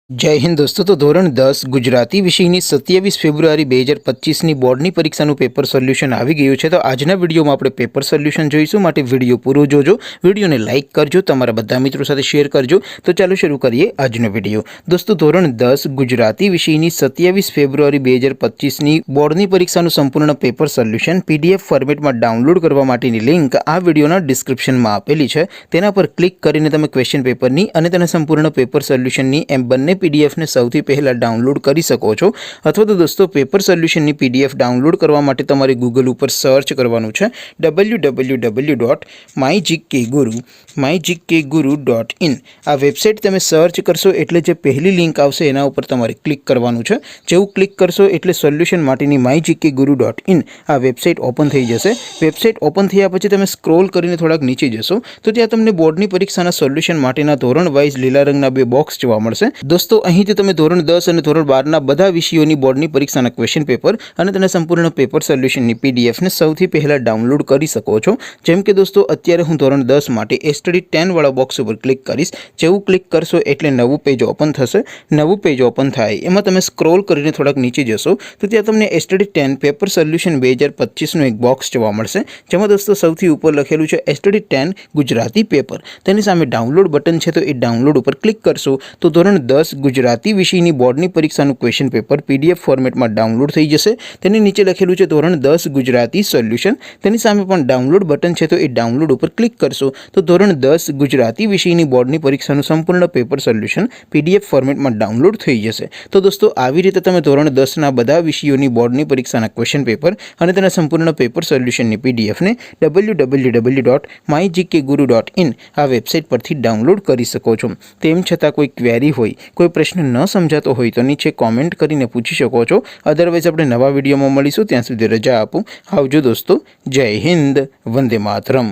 जय हिंद दोस्तों। तो धोरण 10 गुजराती विषयની 27 ફેબ્રુઆરી 2025ની બોર્ડની પરીક્ષાનું પેપર સોલ્યુશન આવી ગયું છે। તો આજના વિડીયોમાં આપણે પેપર સોલ્યુશન જોઈશું, માટે વિડીયો પૂરો જોજો, વિડીયોને લાઇક કરજો, તમારા બધા મિત્રો સાથે શેર કરજો। તો ચાલો શરૂ કરીએ આજનો વિડીયો। દોસ્તો ધોરણ 10 ગુજરાતી વિષયની 27 ફેબ્રુઆરી 2025ની બોર્ડની પરીક્ષાનું સંપૂર્ણ પેપર સોલ્યુશન પીડીએફ ફોર્મેટમાં ડાઉનલોડ કરવા માટેની લિંક આ વિડીયોના ડિસ્ક્રિપ્શનમાં આપેલી છે। તેના પર ક્લિક કરીને તમે ક્વેશ્ચન પેપરની અને તેના સંપૂર્ણ પેપર સોલ્યુશનની એમ બંને पीडीएफ ने સૌથી પહેલા ડાઉનલોડ કરી શકો છો। અથવા તો દોસ્તો પેપર સોલ્યુશનની પીડીએફ ડાઉનલોડ કરવા માટે તમારે ગૂગલ ઉપર સર્ચ કરવાનું છે www.mygkguru.in। આ વેબસાઇટ તમે સર્ચ કરશો એટલે જે પહેલી લિંક આવશે એના ઉપર તમારે ક્લિક કરવાનું છે। જેવું ક્લિક કરશો એટલે સોલ્યુશન માટેની mygkguru.in આ વેબસાઇટ ઓપન થઈ જશે। વેબસાઇટ ઓપન થયા પછી તમે સ્ક્રોલ કરીને થોડાક નીચે જશો તો ત્યાં તમને બોર્ડની પરીક્ષાના સોલ્યુશન માટેના ધોરણ વાઇઝ લીલા રંગના બે બોક્સ જોવા મળશે। दोस्तों અહીંથી તમે ધોરણ 10 અને ધોરણ 12 ના બધા વિષયોની બોર્ડની પરીક્ષાના ક્વેશ્ચન પેપર અને તેના સંપૂર્ણ પેપર સોલ્યુશનની પીડીએફ ને સૌથી પહેલા ડાઉનલોડ કરી શકો છો। જેમ કે દોસ્તો અત્યારે હું ધોરણ 10 માટે સ્ટડી 10 વાળા બોક્સ ઉપર ક્લિક કરીશ। જેવું ક્લિક કરશો એટલે નવું પેજ ઓપન થશે। નવું પેજ ઓપન થાય એમાં તમે સ્ક્રોલ કરીને થોડાક નીચે જશો તો ત્યાં તમને સ્ટડી 10 પેપર સોલ્યુશન 2025 નું એક બોક્સ જોવા મળશે। જેમાં દોસ્તો સૌથી ઉપર લખેલું છે સ્ટડી 10 ગુજરાતી પેપર। તેની સામે ડાઉનલોડ બટન છે તો એ ડાઉનલોડ ઉપર ક્લિક કરશો તો ધોરણ 10 गुजराती विषयની બોર્ડની પરીક્ષાનું ક્વેશ્ચન પેપર પીડીએફ ફોર્મેટમાં ડાઉનલોડ થઈ જશે। તેની નીચે લખેલું છે ધોરણ 10 ગુજરાતી સોલ્યુશન। તેની સામે પણ ડાઉનલોડ બટન છે તો એ ડાઉનલોડ ઉપર ક્લિક કરશો તો ધોરણ 10 ગુજરાતી વિષયની બોર્ડની પરીક્ષાનું સંપૂર્ણ પેપર સોલ્યુશન પીડીએફ ફોર્મેટમાં ડાઉનલોડ થઈ જશે। તો દોસ્તો આવી રીતે તમે ધોરણ 10 ના બધા વિષયોની બોર્ડની પરીક્ષાના ક્વેશ્ચન પેપર અને તેના સંપૂર્ણ પેપર સોલ્યુશનની પીડીએફ ને www.mygkguru.in આ વેબસાઇટ પરથી ડાઉનલોડ કરી શકો છો। તેમ છતાં કોઈ ક્વેરી હોય, કોઈ प्रश्न न समझातो होय तो नीचे कॉमेंट करीने पूछी शको छो। अदरवाइज अपने नवा विडियो में मळीशुं, त्यां सुधी रजा आपो। आवजो दोस्तों। जय हिंद, वंदे मातरम।